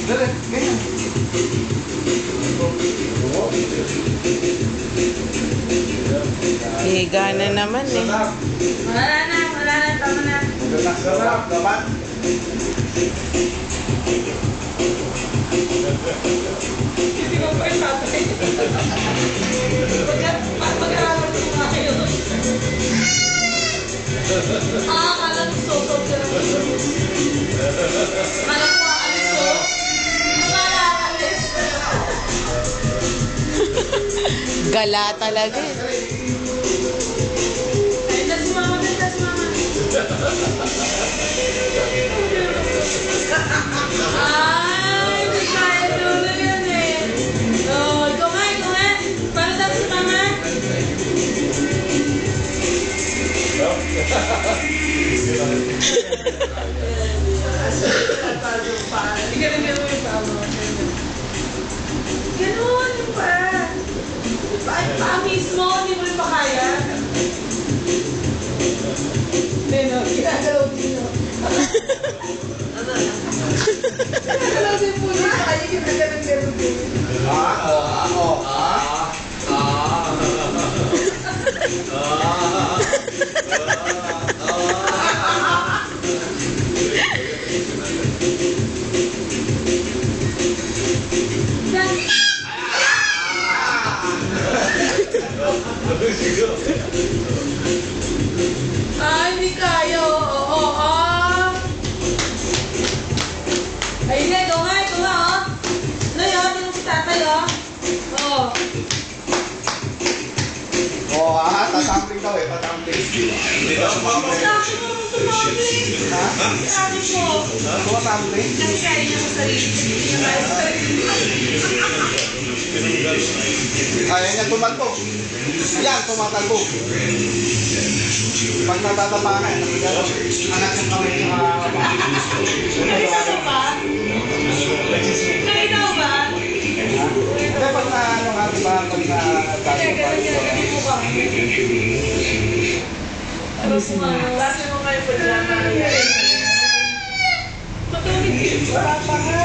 Dali, ganyan. Higa na naman eh. Wala na, tama na. Sarap, dapat. Hindi ko pa itatay. Pag-aaral ko nga kayo. Akala ko sosok ka lang. Akala ko aalis ko. Akala aalis. Gala talaga eh. Ay, tas mama. Ay, hindi kaya dulo yan eh. Oh, ikaw nga. Para daw si mama. Ganun yung tama. Ganun yung pa. Pa mismo, hindi mo rin pa kaya. Beno, ginagalaw din no. Ginagalaw din po yun. Kaya ginagalaw din. Ay, hindi kaya. Oo. Ay, hindi. Ito nga, oh. Ano yun? Yung si tatay, oh. Oo. Oo, tatampling daw eh, tatampling. Sabi mo, tumambling. Sabi mo. Tatampling? Ang kaya niya sa sarili. Kaya niya tumalbo. Yan, tumatalbo. Pag natatapakan, anak ng kawin yung Nakita mo ba? Nakita mo ba? Kaya pag na, ano nga, diba, pag na Ganun mo ba? Tapos mo, last mo nga yung pajama. Matulog. Wala pa nga.